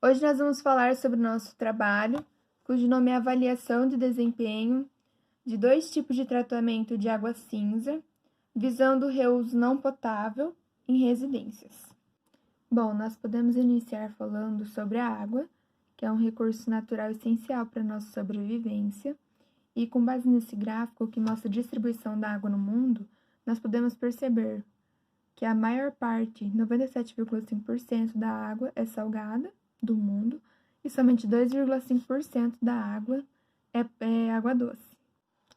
Hoje nós vamos falar sobre o nosso trabalho, cujo nome é Avaliação de Desempenho de dois tipos de tratamento de água cinza, visando o reuso não potável em residências. Bom, nós podemos iniciar falando sobre a água, que é um recurso natural essencial para a nossa sobrevivência, e com base nesse gráfico que mostra a distribuição da água no mundo, nós podemos perceber que a maior parte, 97,5% da água é salgada do mundo e somente 2,5% da água é água doce.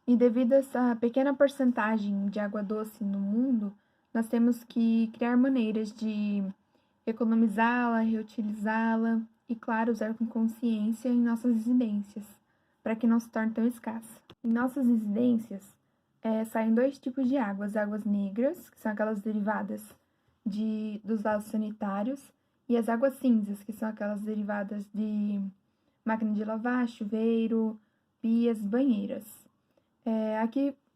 E devido a essa pequena porcentagem de água doce no mundo, nós temos que criar maneiras de economizá-la, reutilizá-la e, claro, usar com consciência em nossas residências, para que não se torne tão escassa. Em nossas residências, saem dois tipos de águas: águas negras, que são aquelas derivadas dos vasos sanitários, e as águas cinzas, que são aquelas derivadas de máquina de lavar, chuveiro, pias, banheiras.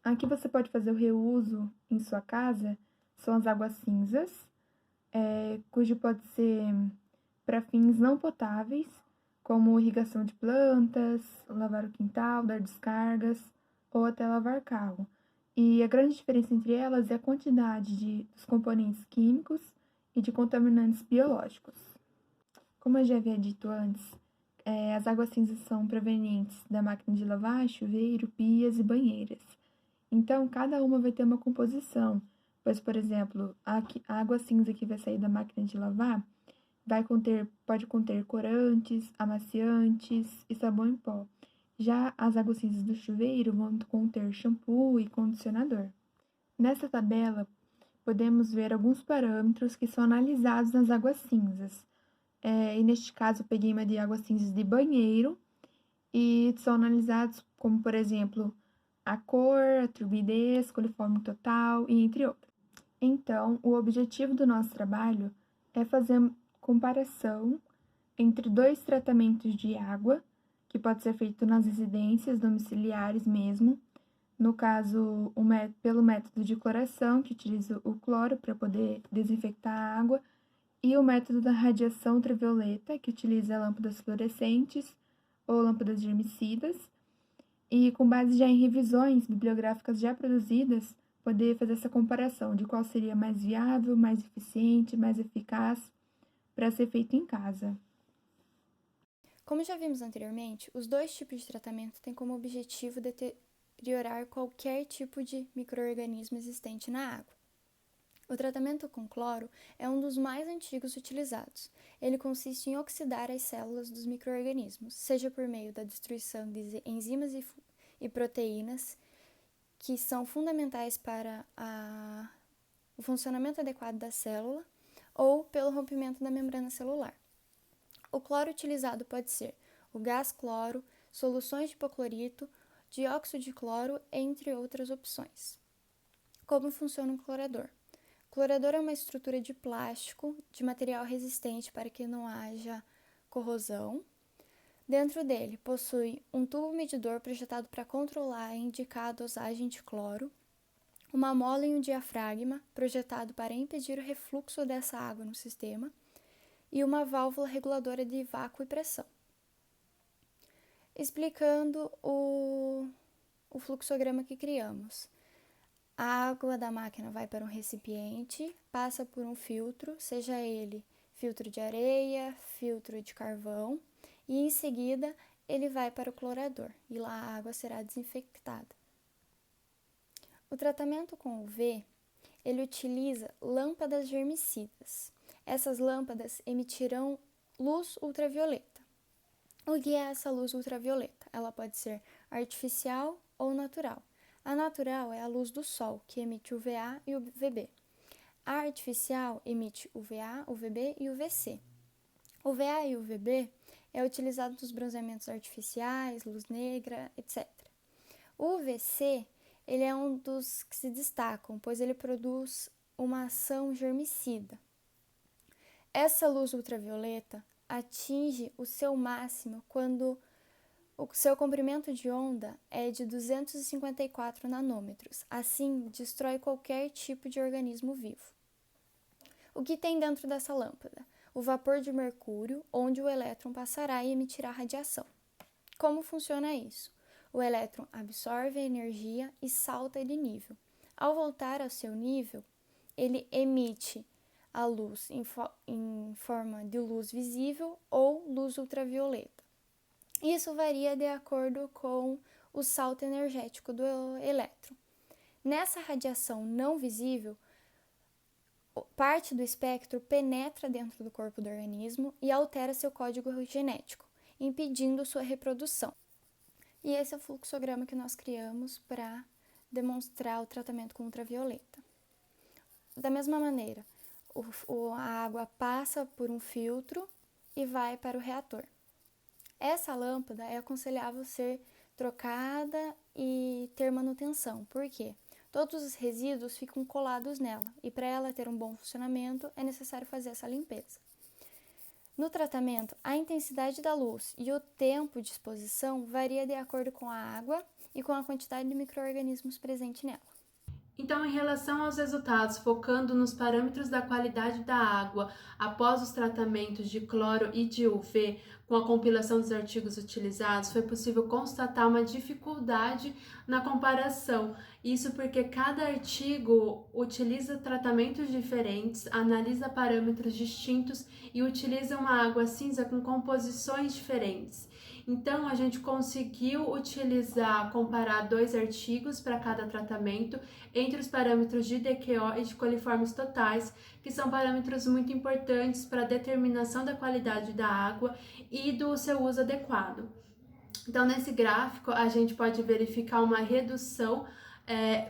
Aqui você pode fazer o reuso em sua casa, são as águas cinzas, cujo pode ser para fins não potáveis, como irrigação de plantas, lavar o quintal, dar descargas ou até lavar carro. E a grande diferença entre elas é a quantidade dos componentes químicos e de contaminantes biológicos. Como eu já havia dito antes, as águas cinzas são provenientes da máquina de lavar, chuveiro, pias e banheiras. Então, cada uma vai ter uma composição, pois, por exemplo, a água cinza que vai sair da máquina de lavar pode conter corantes, amaciantes e sabão em pó. Já as águas cinzas do chuveiro vão conter shampoo e condicionador. Nessa tabela, podemos ver alguns parâmetros que são analisados nas águas cinzas. E neste caso, eu peguei uma de águas cinzas de banheiro e são analisados como, por exemplo, a cor, a turbidez, coliforme total e entre outros. Então, o objetivo do nosso trabalho é fazer comparação entre dois tratamentos de água, que pode ser feito nas residências domiciliares mesmo, no caso, pelo método de cloração, que utiliza o cloro para poder desinfectar a água, e o método da radiação ultravioleta, que utiliza lâmpadas fluorescentes ou lâmpadas germicidas, e com base já em revisões bibliográficas já produzidas, poder fazer essa comparação de qual seria mais viável, mais eficiente, mais eficaz para ser feito em casa. Como já vimos anteriormente, os dois tipos de tratamento têm como objetivo deteriorar qualquer tipo de micro-organismo existente na água. O tratamento com cloro é um dos mais antigos utilizados. Ele consiste em oxidar as células dos micro-organismos, seja por meio da destruição de enzimas e proteínas, que são fundamentais para o funcionamento adequado da célula, ou pelo rompimento da membrana celular. O cloro utilizado pode ser o gás cloro, soluções de hipoclorito, dióxido de cloro, entre outras opções. Como funciona um clorador? O clorador é uma estrutura de plástico de material resistente para que não haja corrosão. Dentro dele possui um tubo medidor projetado para controlar e indicar a dosagem de cloro, uma mola e um diafragma projetado para impedir o refluxo dessa água no sistema, e uma válvula reguladora de vácuo e pressão. Explicando o fluxograma que criamos. A água da máquina vai para um recipiente, passa por um filtro, seja ele filtro de areia, filtro de carvão, e em seguida ele vai para o clorador, e lá a água será desinfectada. O tratamento com UV, ele utiliza lâmpadas germicidas. Essas lâmpadas emitirão luz ultravioleta. O que é essa luz ultravioleta? Ela pode ser artificial ou natural. A natural é a luz do sol, que emite UVA e UVB. A artificial emite UVA, UVB e UVC. UVA e UVB é utilizado nos bronzeamentos artificiais, luz negra, etc. O UVC, ele é um dos que se destacam, pois ele produz uma ação germicida. Essa luz ultravioleta atinge o seu máximo quando o seu comprimento de onda é de 254 nanômetros. Assim, destrói qualquer tipo de organismo vivo. O que tem dentro dessa lâmpada? o vapor de mercúrio, onde o elétron passará e emitirá radiação. Como funciona isso? O elétron absorve a energia e salta de nível. Ao voltar ao seu nível, ele emite a luz em forma de luz visível ou luz ultravioleta. Isso varia de acordo com o salto energético do elétron. Nessa radiação não visível, parte do espectro penetra dentro do corpo do organismo e altera seu código genético, impedindo sua reprodução. E esse é o fluxograma que nós criamos para demonstrar o tratamento com ultravioleta. Da mesma maneira, a água passa por um filtro e vai para o reator. Essa lâmpada é aconselhável ser trocada e ter manutenção. Por quê? Todos os resíduos ficam colados nela e para ela ter um bom funcionamento é necessário fazer essa limpeza. No tratamento, a intensidade da luz e o tempo de exposição varia de acordo com a água e com a quantidade de micro-organismos presente nela. Então, em relação aos resultados, focando nos parâmetros da qualidade da água após os tratamentos de cloro e de UV, com a compilação dos artigos utilizados, foi possível constatar uma dificuldade na comparação. Isso porque cada artigo utiliza tratamentos diferentes, analisa parâmetros distintos e utiliza uma água cinza com composições diferentes. Então, a gente conseguiu comparar 2 artigos para cada tratamento entre os parâmetros de DQO e de coliformes totais, que são parâmetros muito importantes para a determinação da qualidade da água e do seu uso adequado. Então, nesse gráfico, a gente pode verificar uma redução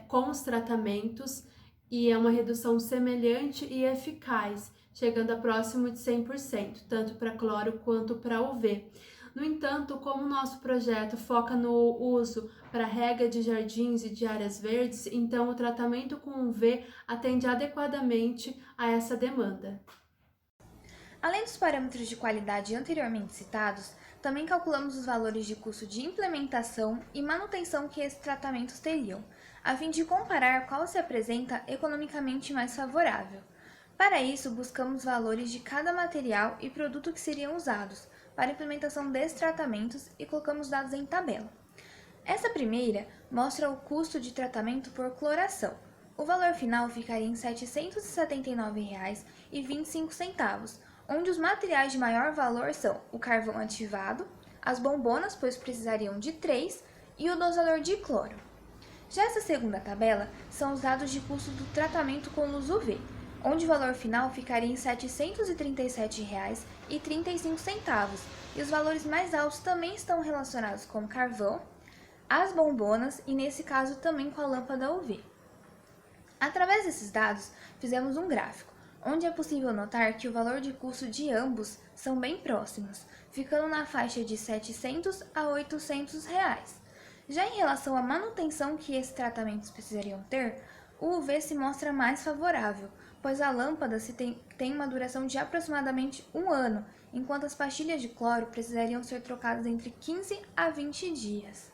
com os tratamentos e é uma redução semelhante e eficaz, chegando a próximo de 100%, tanto para cloro quanto para UV. No entanto, como o nosso projeto foca no uso para rega de jardins e de áreas verdes, então o tratamento com UV atende adequadamente a essa demanda. Além dos parâmetros de qualidade anteriormente citados, também calculamos os valores de custo de implementação e manutenção que esses tratamentos teriam, a fim de comparar qual se apresenta economicamente mais favorável. Para isso, buscamos valores de cada material e produto que seriam usados para a implementação desses tratamentos e colocamos dados em tabela. Essa primeira mostra o custo de tratamento por cloração. O valor final ficaria em R$ 779,25, onde os materiais de maior valor são o carvão ativado, as bombonas, pois precisariam de 3, e o dosador de cloro. Já essa segunda tabela são os dados de custo do tratamento com luz UV, onde o valor final ficaria em R$ 737,35, e os valores mais altos também estão relacionados com o carvão, as bombonas e, nesse caso, também com a lâmpada UV. Através desses dados, fizemos um gráfico, onde é possível notar que o valor de custo de ambos são bem próximos, ficando na faixa de R$ 700 a R$ 800. Já em relação à manutenção que esses tratamentos precisariam ter, o UV se mostra mais favorável, pois a lâmpada tem uma duração de aproximadamente 1 ano, enquanto as pastilhas de cloro precisariam ser trocadas entre 15 a 20 dias.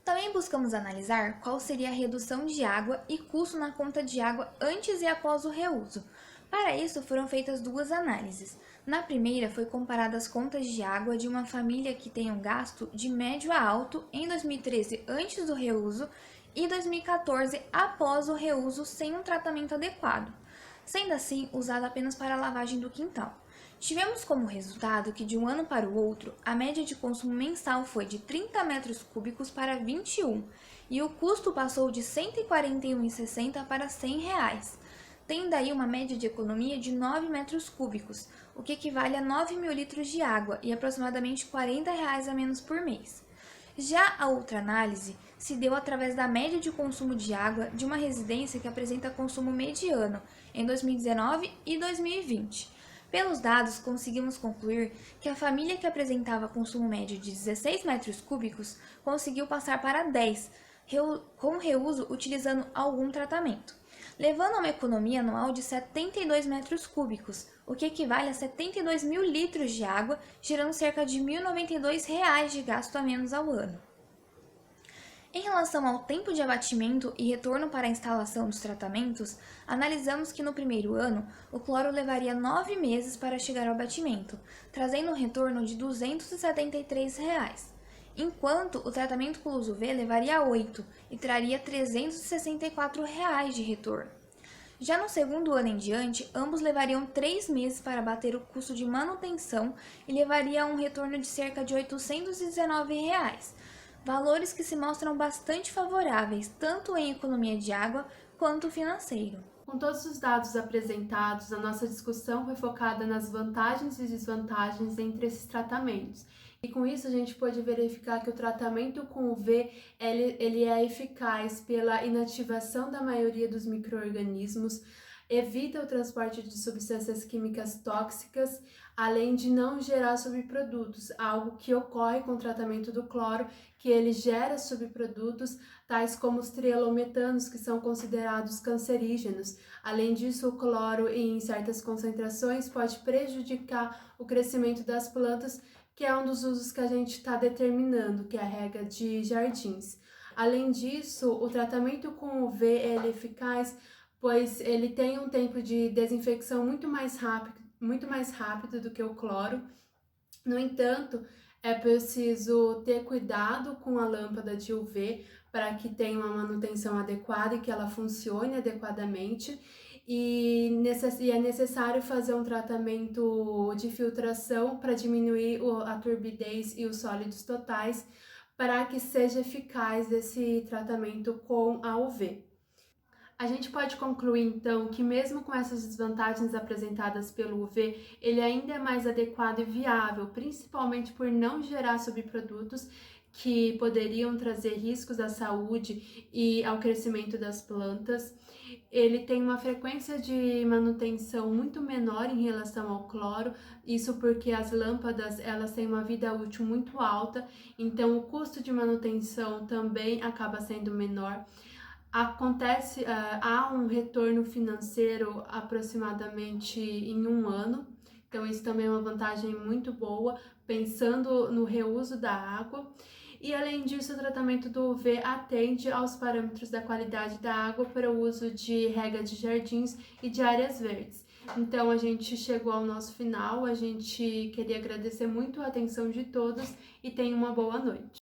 Também buscamos analisar qual seria a redução de água e custo na conta de água antes e após o reuso. Para isso, foram feitas 2 análises. Na primeira, foi comparada as contas de água de uma família que tem um gasto de médio a alto em 2013 antes do reuso e 2014 após o reuso sem um tratamento adequado, sendo assim usado apenas para a lavagem do quintal. Tivemos como resultado que de um ano para o outro, a média de consumo mensal foi de 30 metros cúbicos para 21 e o custo passou de R$ 141,60 para R$ 100, tendo aí uma média de economia de 9 metros cúbicos, o que equivale a 9 mil litros de água e aproximadamente R$ 40 a menos por mês. Já a outra análise se deu através da média de consumo de água de uma residência que apresenta consumo mediano em 2019 e 2020. Pelos dados, conseguimos concluir que a família que apresentava consumo médio de 16 metros cúbicos conseguiu passar para 10, com reuso utilizando algum tratamento, levando a uma economia anual de 72 metros cúbicos, o que equivale a 72 mil litros de água, gerando cerca de R$ 1.092 de gasto a menos ao ano. Em relação ao tempo de abatimento e retorno para a instalação dos tratamentos, analisamos que no primeiro ano o cloro levaria 9 meses para chegar ao abatimento, trazendo um retorno de R$ 273, enquanto o tratamento com luz UV levaria 8 e traria R$ 364 de retorno. Já no segundo ano em diante, ambos levariam 3 meses para bater o custo de manutenção e levaria a um retorno de cerca de R$ 819, valores que se mostram bastante favoráveis tanto em economia de água quanto financeiro. Com todos os dados apresentados, a nossa discussão foi focada nas vantagens e desvantagens entre esses tratamentos. E com isso a gente pôde verificar que o tratamento com UV ele é eficaz pela inativação da maioria dos micro-organismos, evita o transporte de substâncias químicas tóxicas, além de não gerar subprodutos, algo que ocorre com o tratamento do cloro, que ele gera subprodutos, tais como os trielometanos, que são considerados cancerígenos. Além disso, o cloro, em certas concentrações, pode prejudicar o crescimento das plantas, que é um dos usos que a gente está determinando, que é a rega de jardins. Além disso, o tratamento com UV é eficaz, pois ele tem um tempo de desinfecção muito mais rápido do que o cloro. No entanto, é preciso ter cuidado com a lâmpada de UV para que tenha uma manutenção adequada e que ela funcione adequadamente. E é necessário fazer um tratamento de filtração para diminuir a turbidez e os sólidos totais, para que seja eficaz esse tratamento com a UV. A gente pode concluir, então, que mesmo com essas desvantagens apresentadas pelo UV, ele ainda é mais adequado e viável, principalmente por não gerar subprodutos que poderiam trazer riscos à saúde e ao crescimento das plantas. Ele tem uma frequência de manutenção muito menor em relação ao cloro, isso porque as lâmpadas elas têm uma vida útil muito alta, então o custo de manutenção também acaba sendo menor. Há um retorno financeiro aproximadamente em 1 ano, então isso também é uma vantagem muito boa, pensando no reuso da água. E além disso, o tratamento do UV atende aos parâmetros da qualidade da água para o uso de rega de jardins e de áreas verdes. Então a gente chegou ao nosso final, a gente queria agradecer muito a atenção de todos e tenha uma boa noite.